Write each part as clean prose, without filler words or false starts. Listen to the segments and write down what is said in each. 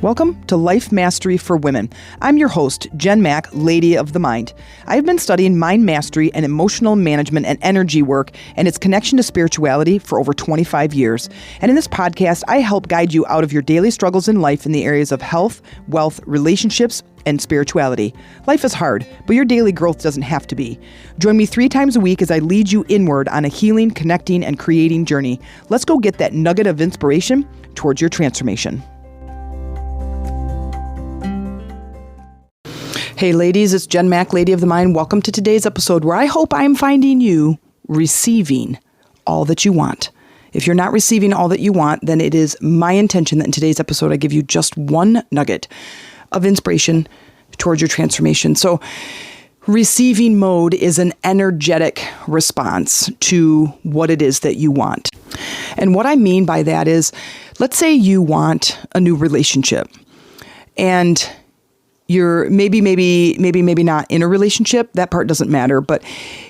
Welcome to Life Mastery for Women. I'm your host, Jen Mack, Lady of the Mind. I've been studying mind mastery and emotional management and energy work and its connection to spirituality for over 25 years. And in this podcast, I help guide you out of your daily struggles in life in the areas of health, wealth, relationships, and spirituality. Life is hard, but your daily growth doesn't have to be. Join me 3 times a week as I lead you inward on a healing, connecting, and creating journey. Let's go get that nugget of inspiration towards your transformation. Hey ladies, it's Jen Mack, Lady of the Mind. Welcome to today's episode where I hope I'm finding you receiving all that you want. If you're not receiving all that you want, then it is my intention that in today's episode I give you just one nugget of inspiration towards your transformation. So receiving mode is an energetic response to what it is that you want. And what I mean by that is, let's say you want a new relationship and you're maybe not in a relationship. That part doesn't matter, but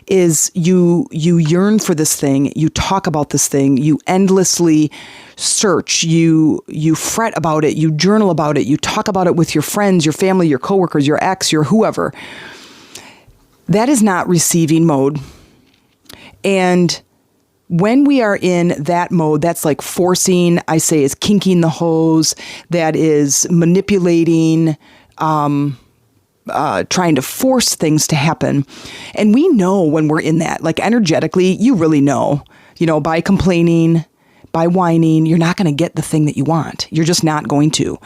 is you yearn for this thing, you talk about this thing, you endlessly search, you fret about it, you journal about it, you talk about it with your friends, your family, your coworkers, your ex, your whoever. That is not receiving mode. And when we are in that mode, that's like forcing, I say is kinking the hose, that is manipulating, trying to force things to happen. And we know when we're in that, like energetically, you really know, by complaining, by whining, you're not going to get the thing that you want. You're just not going to.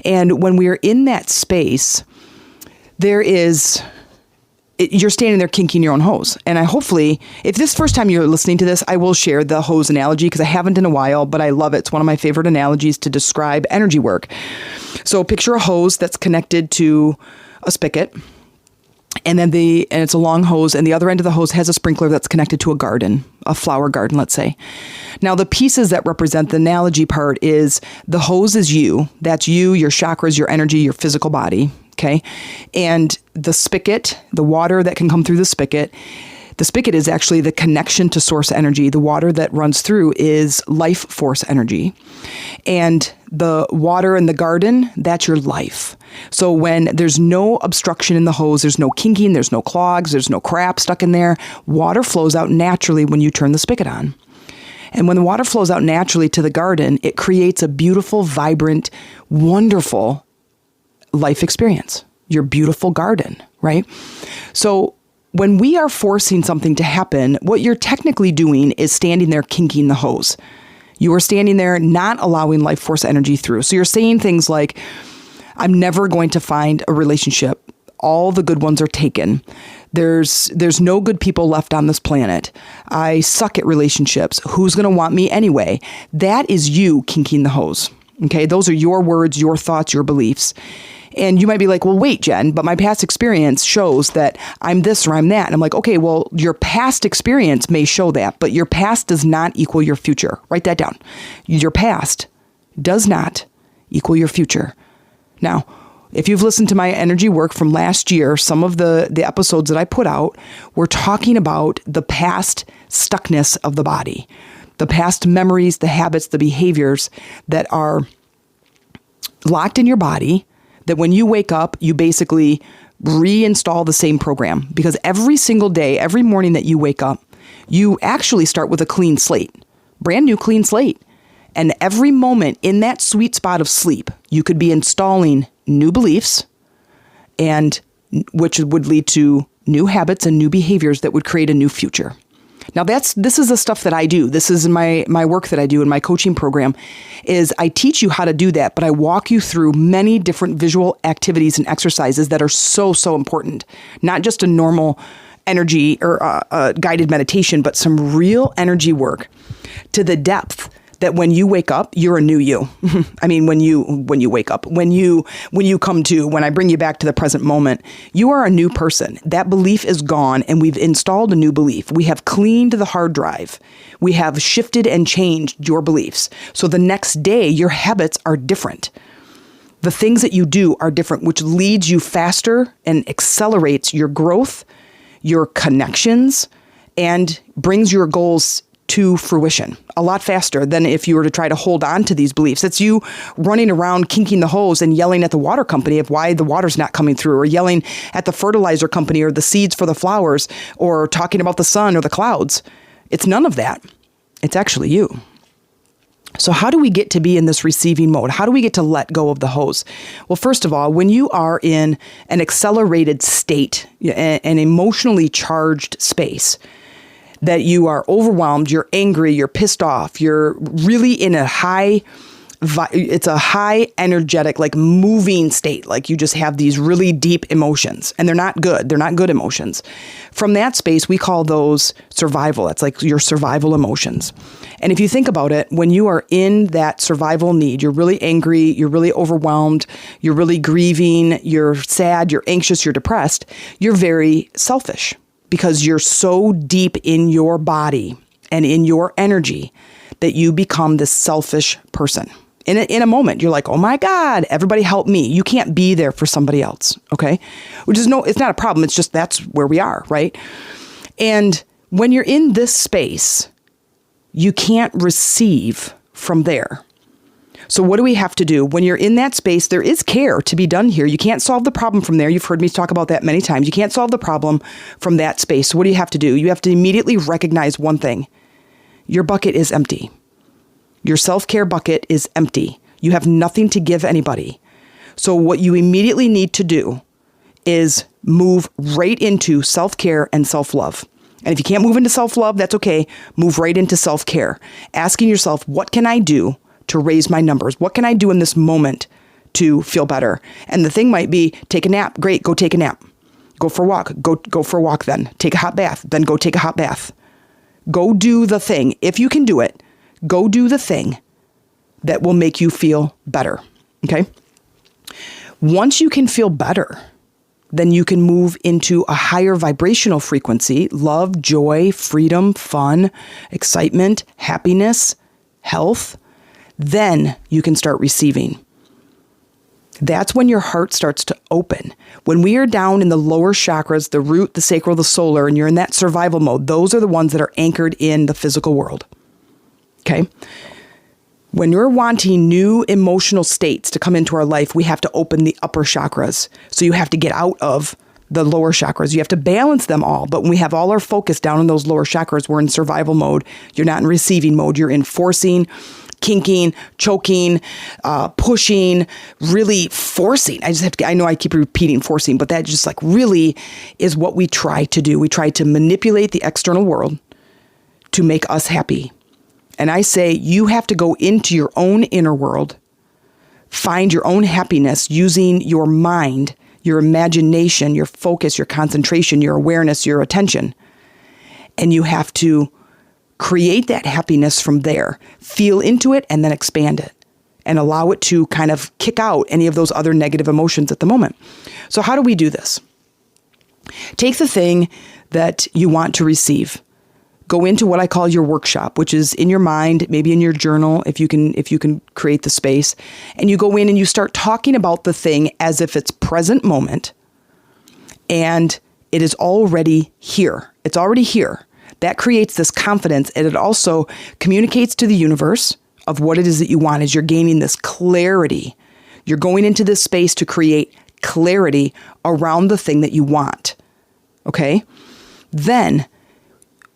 And when we're in that space, you're standing there kinking your own hose. And hopefully, if this is the first time you're listening to this, I will share the hose analogy because I haven't in a while, but I love it. It's one of my favorite analogies to describe energy work. So picture a hose that's connected to a spigot, and it's a long hose, and the other end of the hose has a sprinkler that's connected to a garden, a flower garden, let's say. Now, the pieces that represent the analogy part is the hose is you. That's you, your chakras, your energy, your physical body. Okay. And the spigot, the water that can come through the spigot is actually the connection to source energy. The water that runs through is life force energy. And the water in the garden, that's your life. So when there's no obstruction in the hose, there's no kinking, there's no clogs, there's no crap stuck in there, water flows out naturally when you turn the spigot on. And when the water flows out naturally to the garden, it creates a beautiful, vibrant, wonderful life experience, your beautiful garden, right? So when we are forcing something to happen, what you're technically doing is standing there kinking the hose. You are standing there not allowing life force energy through. So you're saying things like, I'm never going to find a relationship. All the good ones are taken. There's no good people left on this planet. I suck at relationships. Who's going to want me anyway? That is you kinking the hose. Okay, those are your words, your thoughts, your beliefs. And you might be like, well, wait, Jen, but my past experience shows that I'm this or I'm that. And I'm like, okay, well, your past experience may show that, but your past does not equal your future. Write that down. Your past does not equal your future. Now, if you've listened to my energy work from last year, some of the episodes that I put out, we're talking about the past stuckness of the body, the past memories, the habits, the behaviors that are locked in your body, that when you wake up, you basically reinstall the same program. Because every single day, every morning that you wake up, you actually start with a clean slate, brand new clean slate. And every moment in that sweet spot of sleep, you could be installing new beliefs, and which would lead to new habits and new behaviors that would create a new future. Now this is the stuff that I do. This is my work that I do in my coaching program, is I teach you how to do that, but I walk you through many different visual activities and exercises that are so, so important. Not just a normal energy or a guided meditation, but some real energy work to the depth that when you wake up, you're a new you. I mean, when you wake up, when you come to, when I bring you back to the present moment, you are a new person. That belief is gone, and we've installed a new belief. We have cleaned the hard drive. We have shifted and changed your beliefs. So the next day, your habits are different. The things that you do are different, which leads you faster and accelerates your growth, your connections, and brings your goals to fruition a lot faster than if you were to try to hold on to these beliefs. It's you running around kinking the hose and yelling at the water company of why the water's not coming through, or yelling at the fertilizer company or the seeds for the flowers, or talking about the sun or the clouds. It's none of that. It's actually you. So how do we get to be in this receiving mode? How do we get to let go of the hose? Well, first of all, when you are in an accelerated state, an emotionally charged space, that you are overwhelmed, you're angry, you're pissed off, you're really in a it's a high energetic, like moving state. Like you just have these really deep emotions, and they're not good. They're not good emotions. From that space, we call those survival. It's like your survival emotions. And if you think about it, when you are in that survival need, you're really angry, you're really overwhelmed, you're really grieving, you're sad, you're anxious, you're depressed, you're very selfish because you're so deep in your body and in your energy that you become this selfish person. In a moment, you're like, oh my God, everybody help me. You can't be there for somebody else, okay? It's not a problem. It's just that's where we are, right? And when you're in this space, you can't receive from there. So what do we have to do? When you're in that space, there is care to be done here. You can't solve the problem from there. You've heard me talk about that many times. You can't solve the problem from that space. So what do you have to do? You have to immediately recognize one thing. Your bucket is empty. Your self-care bucket is empty. You have nothing to give anybody. So what you immediately need to do is move right into self-care and self-love. And if you can't move into self-love, that's okay. Move right into self-care. Asking yourself, what can I do to raise my numbers? What can I do in this moment to feel better? And the thing might be, take a nap. Great, go take a nap. Go for a walk. Go for a walk then. Take a hot bath. Then go take a hot bath. Go do the thing. If you can do it, go do the thing that will make you feel better, okay? Once you can feel better, then you can move into a higher vibrational frequency: love, joy, freedom, fun, excitement, happiness, health. Then you can start receiving. That's when your heart starts to open. When we are down in the lower chakras, the root, the sacral, the solar, and you're in that survival mode, those are the ones that are anchored in the physical world. Okay? When you're wanting new emotional states to come into our life, we have to open the upper chakras. So you have to get out of the lower chakras. You have to balance them all. But when we have all our focus down in those lower chakras, we're in survival mode. You're not in receiving mode. You're in forcing, kinking, choking, pushing, really forcing. I know I keep repeating forcing, but that just like really is what we try to do. We try to manipulate the external world to make us happy. And I say you have to go into your own inner world, find your own happiness using your mind, your imagination, your focus, your concentration, your awareness, your attention. And you have to create that happiness from there, feel into it, and then expand it and allow it to kind of kick out any of those other negative emotions at the moment. So how do we do this? Take the thing that you want to receive. Go into what I call your workshop, which is in your mind, maybe in your journal, if you can create the space. And you go in and you start talking about the thing as if it's present moment and it is already here. It's already here. That creates this confidence, and it also communicates to the universe of what it is that you want as you're gaining this clarity. You're going into this space to create clarity around the thing that you want. Okay? Then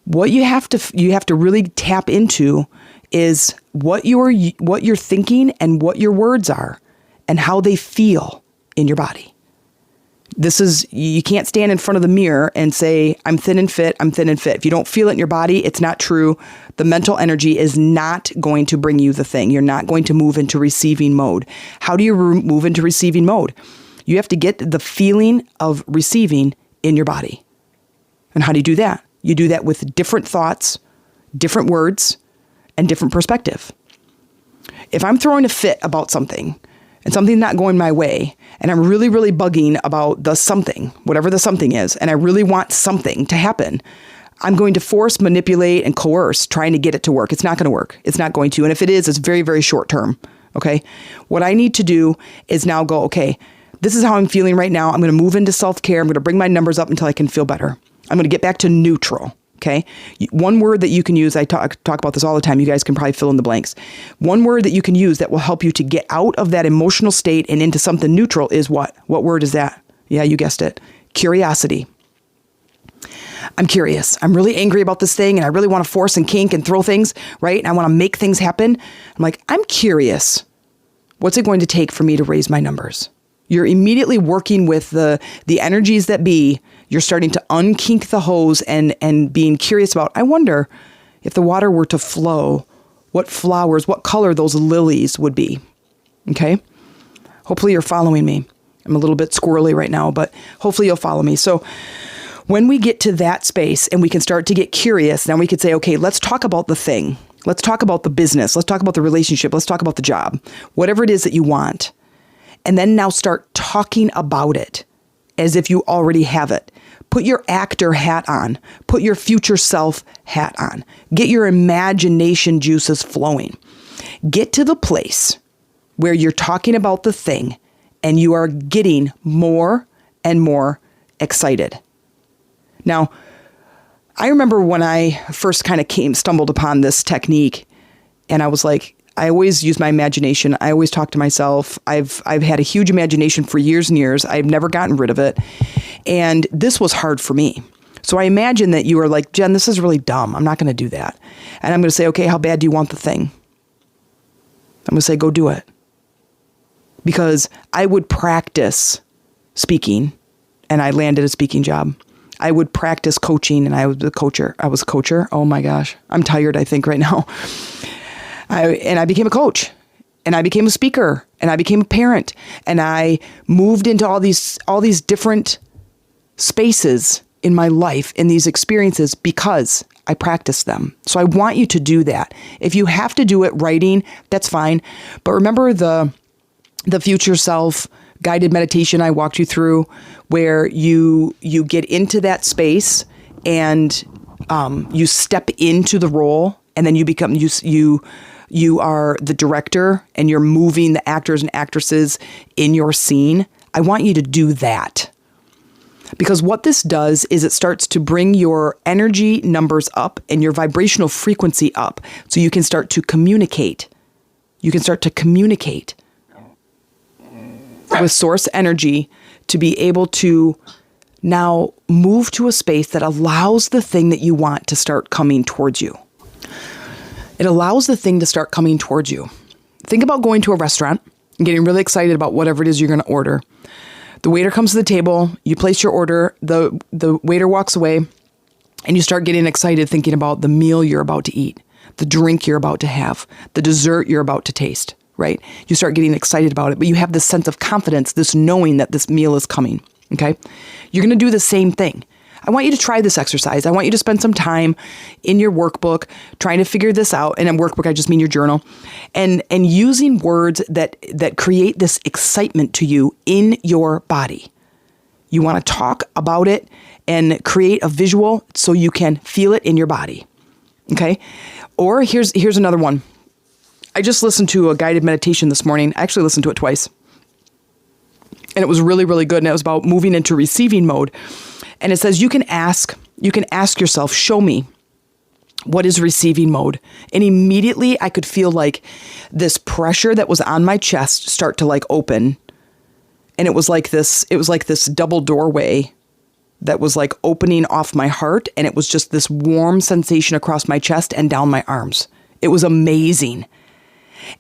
what you have to really tap into is what you're thinking and what your words are and how they feel in your body. You can't stand in front of the mirror and say, I'm thin and fit, I'm thin and fit. If you don't feel it in your body, it's not true. The mental energy is not going to bring you the thing. You're not going to move into receiving mode. How do you move into receiving mode? You have to get the feeling of receiving in your body. And how do you do that? You do that with different thoughts, different words, and different perspective. If I'm throwing a fit about something and something's not going my way, and I'm really, really bugging about the something, whatever the something is, and I really want something to happen, I'm going to force, manipulate, and coerce trying to get it to work. It's not going to work. It's not going to. And if it is, it's very, very short term. Okay? What I need to do is now go, okay, this is how I'm feeling right now. I'm going to move into self-care. I'm going to bring my numbers up until I can feel better. I'm going to get back to neutral. Okay. One word that you can use, I talk about this all the time. You guys can probably fill in the blanks. One word that you can use that will help you to get out of that emotional state and into something neutral is what? What word is that? Yeah, you guessed it. Curiosity. I'm curious. I'm really angry about this thing and I really want to force and kink and throw things, right? And I want to make things happen. I'm like, I'm curious. What's it going to take for me to raise my numbers? You're immediately working with the energies that be. You're starting to unkink the hose and being curious about, I wonder if the water were to flow, what flowers, what color those lilies would be. Okay? Hopefully you're following me. I'm a little bit squirrely right now, but hopefully you'll follow me. So when we get to that space and we can start to get curious, then we could say, okay, let's talk about the thing. Let's talk about the business. Let's talk about the relationship. Let's talk about the job, whatever it is that you want. And then now start talking about it as if you already have it. Put your actor hat on. Put your future self hat on. Get your imagination juices flowing. Get to the place where you're talking about the thing and you are getting more and more excited. Now, I remember when I first kind of stumbled upon this technique and I was like, I always use my imagination. I always talk to myself. I've had a huge imagination for years and years. I've never gotten rid of it. And this was hard for me. So I imagine that you are like, Jen, this is really dumb. I'm not going to do that. And I'm going to say, okay, how bad do you want the thing? I'm going to say, go do it. Because I would practice speaking and I landed a speaking job. I would practice coaching and I was a coacher. Oh my gosh. I'm tired, I think, right now. I became a coach and I became a speaker and I became a parent and I moved into all these different spaces in my life, in these experiences, because I practiced them. So I want you to do that. If you have to do it writing, that's fine. But remember the future self guided meditation I walked you through, where you get into that space and you step into the role, and then you become you are the director and you're moving the actors and actresses in your scene. I want you to do that. Because what this does is it starts to bring your energy numbers up and your vibrational frequency up so you can start to communicate. You can start to communicate with source energy to be able to now move to a space that allows the thing that you want to start coming towards you. It allows the thing to start coming towards you. Think about going to a restaurant and getting really excited about whatever it is you're going to order. The waiter comes to the table, you place your order, the waiter walks away, and you start getting excited thinking about the meal you're about to eat, the drink you're about to have, the dessert you're about to taste, right? You start getting excited about it, but you have this sense of confidence, this knowing that this meal is coming, okay? You're going to do the same thing. I want you to try this exercise. I want you to spend some time in your workbook trying to figure this out. And in workbook, I just mean your journal. And using words that create this excitement to you in your body. You want to talk about it and create a visual so you can feel it in your body. Okay? Or here's another one. I just listened to a guided meditation this morning. I actually listened to it twice. And it was really, really good. And it was about moving into receiving mode. And it says you can ask yourself, show me, what is receiving mode? And immediately I could feel like this pressure that was on my chest start to like open. And it was like this double doorway that was like opening off my heart. And it was just this warm sensation across my chest and down my arms. It was amazing.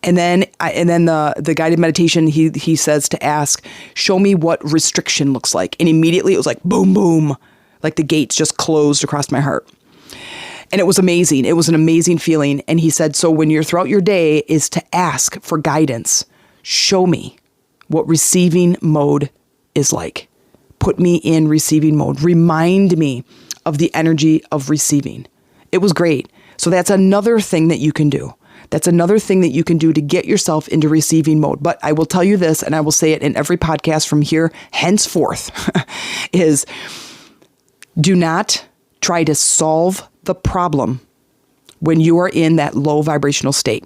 And then the guided meditation, he says to ask, show me what restriction looks like. And immediately it was like, boom, boom, like the gates just closed across my heart. And it was amazing. It was an amazing feeling. And he said, so when you're throughout your day is to ask for guidance. Show me what receiving mode is like. Put me in receiving mode. Remind me of the energy of receiving. It was great. So that's another thing that you can do. That's another thing that you can do to get yourself into receiving mode. But I will tell you this, and I will say it in every podcast from here henceforth, is do not try to solve the problem when you are in that low vibrational state.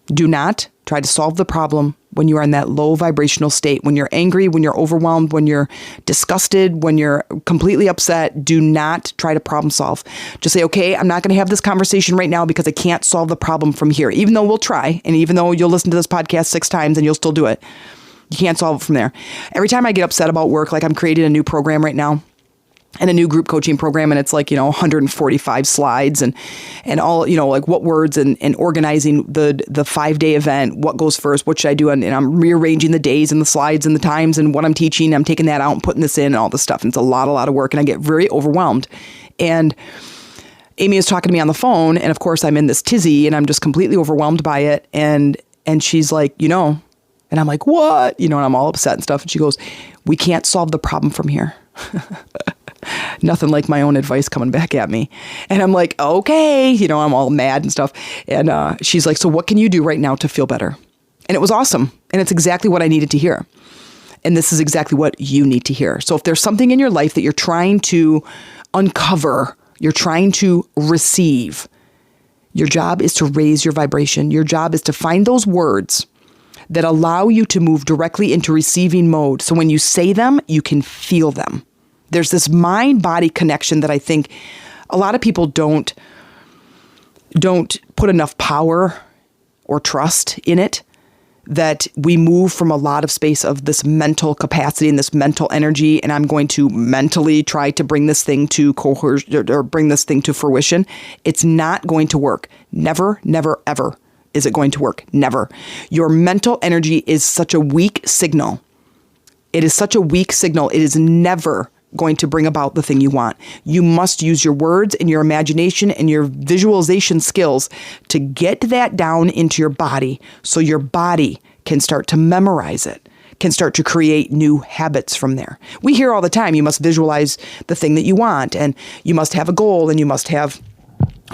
Do not try to solve the problem when you are in that low vibrational state, when you're angry, when you're overwhelmed, when you're disgusted, when you're completely upset, do not try to problem solve. Just say, okay, I'm not going to have this conversation right now because I can't solve the problem from here. Even though we'll try, and even though you'll listen to this podcast 6 times and you'll still do it, you can't solve it from there. Every time I get upset about work, like I'm creating a new program right now, and a new group coaching program, and it's like, 145 slides and all, like what words and organizing the 5-day event, what goes first, what should I do? And I'm rearranging the days and the slides and the times and what I'm teaching. I'm taking that out and putting this in and all this stuff. And it's a lot of work, and I get very overwhelmed. And Amy is talking to me on the phone, and of course I'm in this tizzy and I'm just completely overwhelmed by it. And she's like, and I'm like, what? And I'm all upset and stuff. And she goes, we can't solve the problem from here. Nothing like my own advice coming back at me. And I'm like, okay, I'm all mad and stuff. And she's like, so what can you do right now to feel better? And it was awesome. And it's exactly what I needed to hear. And this is exactly what you need to hear. So if there's something in your life that you're trying to uncover, you're trying to receive, your job is to raise your vibration. Your job is to find those words that allow you to move directly into receiving mode. So when you say them, you can feel them. There's this mind-body connection that I think a lot of people don't put enough power or trust in it, that we move from a lot of space of this mental capacity and this mental energy, and I'm going to mentally try to bring this thing to coercion or bring this thing to fruition. It's not going to work. Never, never, ever is it going to work. Never. Your mental energy is such a weak signal. It is such a weak signal. It is never going to bring about the thing you want. You must use your words and your imagination and your visualization skills to get that down into your body so your body can start to memorize it, can start to create new habits from there. We hear all the time, you must visualize the thing that you want, and you must have a goal, and you must have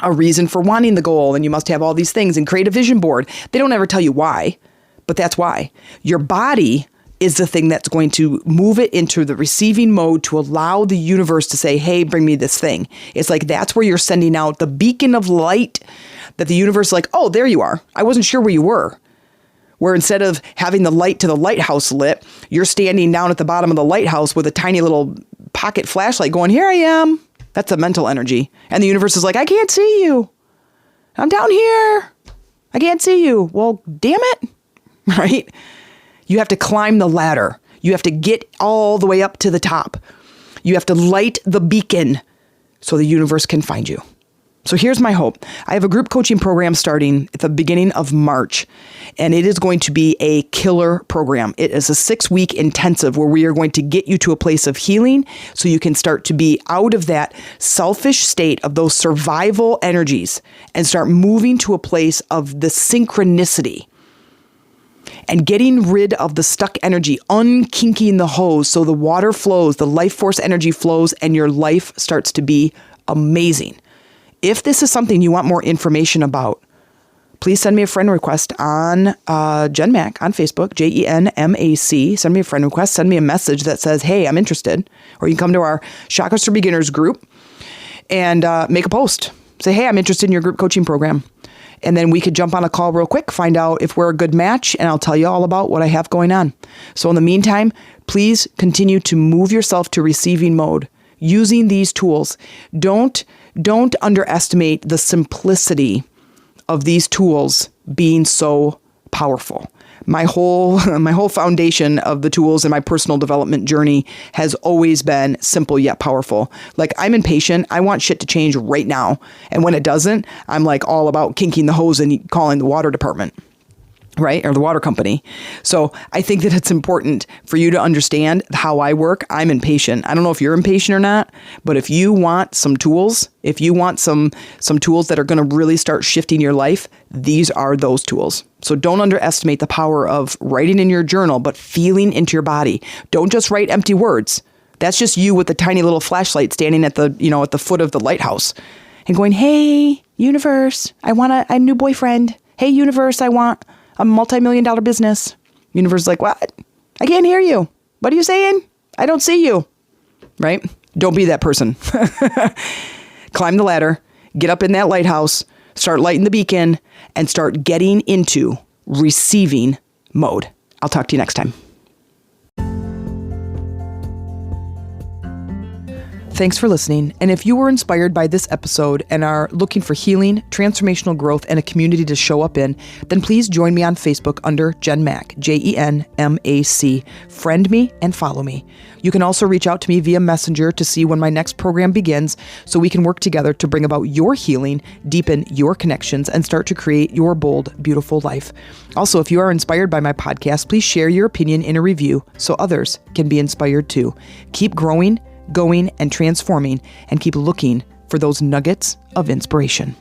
a reason for wanting the goal, and you must have all these things and create a vision board. They don't ever tell you why, but that's why. Your body is the thing that's going to move it into the receiving mode to allow the universe to say, hey, bring me this thing. It's like that's where you're sending out the beacon of light that the universe is like, oh, there you are. I wasn't sure where you were. Where instead of having the light to the lighthouse lit, you're standing down at the bottom of the lighthouse with a tiny little pocket flashlight going, here I am. That's a mental energy. And the universe is like, I can't see you. I'm down here. I can't see you. Well, damn it. Right? You have to climb the ladder. You have to get all the way up to the top. You have to light the beacon so the universe can find you. So here's my hope. I have a group coaching program starting at the beginning of March, and it is going to be a killer program. It is a 6-week intensive where we are going to get you to a place of healing so you can start to be out of that selfish state of those survival energies and start moving to a place of the synchronicity and getting rid of the stuck energy, unkinking the hose so the water flows, the life force energy flows, and your life starts to be amazing. If this is something you want more information about, please send me a friend request on Jen Mac on Facebook, JENMAC. Send me a friend request. Send me a message that says, hey, I'm interested. Or you can come to our Chakras for Beginners group and make a post. Say, hey, I'm interested in your group coaching program. And then we could jump on a call real quick, find out if we're a good match, and I'll tell you all about what I have going on. So in the meantime, please continue to move yourself to receiving mode using these tools. Don't underestimate the simplicity of these tools being so powerful. My whole foundation of the tools in my personal development journey has always been simple yet powerful. Like, I'm impatient. I want shit to change right now. And when it doesn't, I'm like all about kinking the hose and calling the water department, right? Or the water company. So I think that it's important for you to understand how I work. I'm impatient. I don't know if you're impatient or not, but if you want some tools, if you want some tools that are going to really start shifting your life, these are those tools. So don't underestimate the power of writing in your journal, but feeling into your body. Don't just write empty words. That's just you with a tiny little flashlight standing at the foot of the lighthouse and going, hey, universe, I want a new boyfriend. Hey, universe, I want a multi-million-dollar business. Universe is like, what? I can't hear you. What are you saying? I don't see you. Right? Don't be that person. Climb the ladder, get up in that lighthouse, start lighting the beacon, and start getting into receiving mode. I'll talk to you next time. Thanks for listening. And if you were inspired by this episode and are looking for healing, transformational growth, and a community to show up in, then please join me on Facebook under Jen Mac, JenMac. Friend me and follow me. You can also reach out to me via Messenger to see when my next program begins so we can work together to bring about your healing, deepen your connections, and start to create your bold, beautiful life. Also, if you are inspired by my podcast, please share your opinion in a review so others can be inspired too. Keep growing, going, and transforming, and keep looking for those nuggets of inspiration.